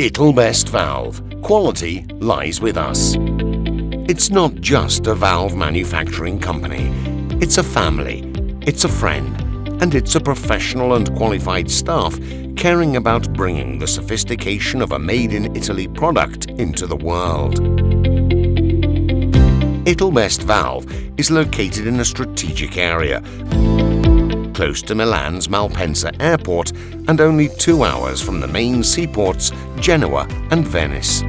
ItalBest Valve. Quality lies with us. It's not just a valve manufacturing company. It's a family, it's a friend, and it's a professional and qualified staff caring about bringing the sophistication of a made-in-Italy product into the world. ItalBest Valve is located in a strategic area, close to Milan's Malpensa airport and only 2 hours from the main seaports Genoa and Venice.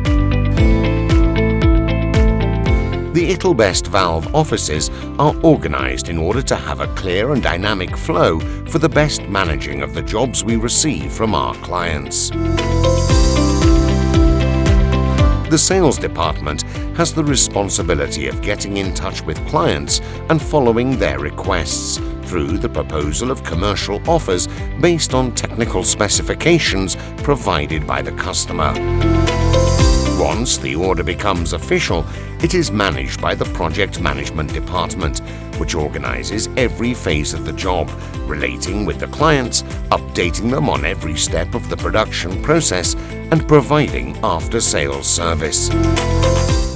The ItalBest Valve offices are organized in order to have a clear and dynamic flow for the best managing of the jobs we receive from our clients. The sales department has the responsibility of getting in touch with clients and following their requests through the proposal of commercial offers based on technical specifications provided by the customer. Once the order becomes official, it is managed by the project management department, which organizes every phase of the job, relating with the clients, updating them on every step of the production process, and providing after-sales service.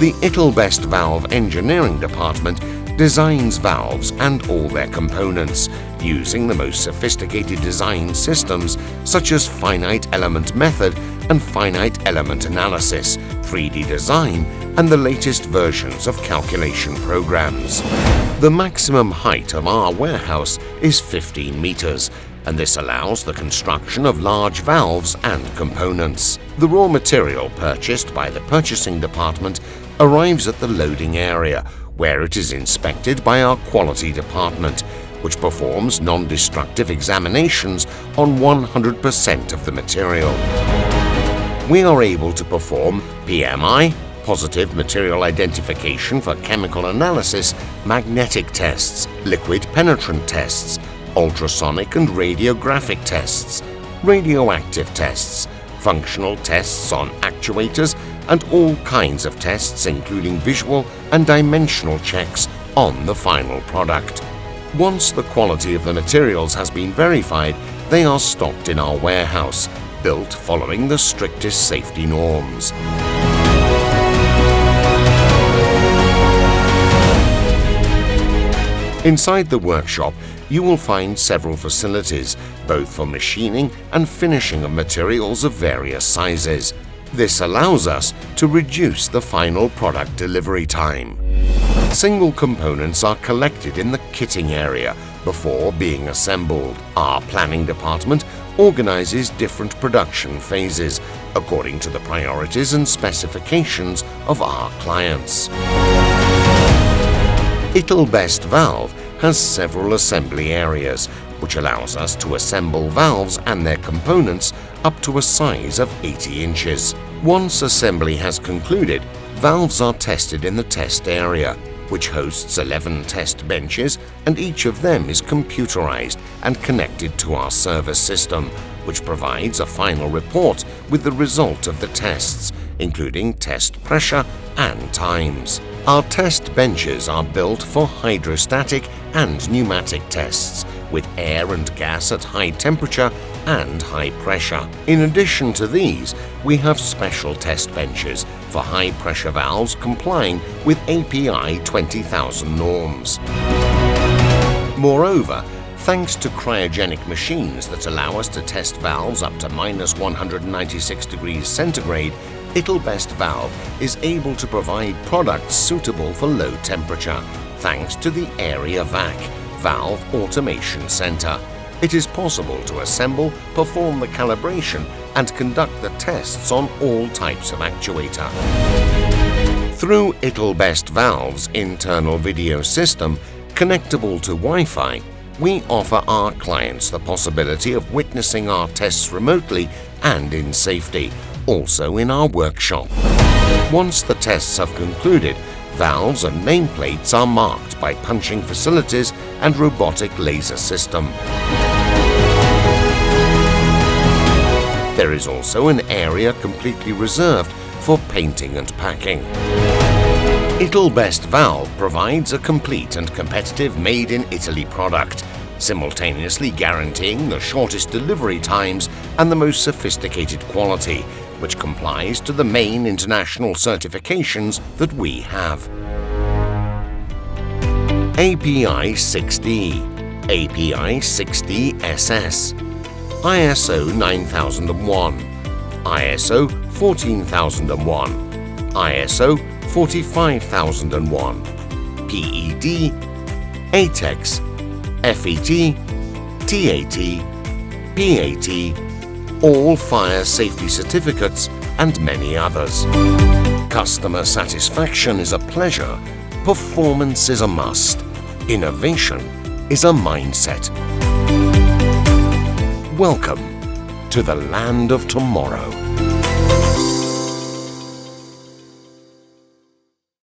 The ItalBest Valve engineering department designs valves and all their components, using the most sophisticated design systems such as finite element method and finite element analysis, 3D design, and the latest versions of calculation programs. The maximum height of our warehouse is 15 meters, and this allows the construction of large valves and components. The raw material purchased by the purchasing department arrives at the loading area, where it is inspected by our quality department, which performs non-destructive examinations on 100% of the material. We are able to perform PMI, positive material identification for chemical analysis, magnetic tests, liquid penetrant tests, ultrasonic and radiographic tests, radioactive tests, functional tests on actuators, and all kinds of tests including visual and dimensional checks on the final product. Once the quality of the materials has been verified, they are stocked in our warehouse, built following the strictest safety norms. Inside the workshop, you will find several facilities, both for machining and finishing of materials of various sizes. This allows us to reduce the final product delivery time. Single components are collected in the kitting area before being assembled. Our planning department organizes different production phases according to the priorities and specifications of our clients. ItalBest Valve has several assembly areas, which allows us to assemble valves and their components up to a size of 80 inches. Once assembly has concluded, valves are tested in the test area, which hosts 11 test benches, and each of them is computerized and connected to our service system, which provides a final report with the result of the tests, including test pressure and times. Our test benches are built for hydrostatic and pneumatic tests, with air and gas at high temperature and high pressure. In addition to these, we have special test benches for high-pressure valves complying with API 20,000 norms. Moreover, thanks to cryogenic machines that allow us to test valves up to -196 degrees centigrade, ItalBest Valve is able to provide products suitable for low temperature, thanks to the Area VAC Valve Automation Center. It is possible to assemble, perform the calibration, and conduct the tests on all types of actuator. Through ItalBest Valve's internal video system, connectable to Wi-Fi, we offer our clients the possibility of witnessing our tests remotely and in safety, also in our workshop. Once the tests have concluded, valves and nameplates are marked by punching facilities and robotic laser system. There is also an area completely reserved for painting and packing. ItalBest Valve provides a complete and competitive made-in-Italy product, simultaneously guaranteeing the shortest delivery times and the most sophisticated quality, which complies to the main international certifications that we have. API 6D, API 6D-SS, ISO 9001, ISO 14001, ISO 45001, PED, ATEX, FET, TAT, PAT, all fire safety certificates, and many others. Customer satisfaction is a pleasure, performance is a must, innovation is a mindset. Welcome to the land of tomorrow.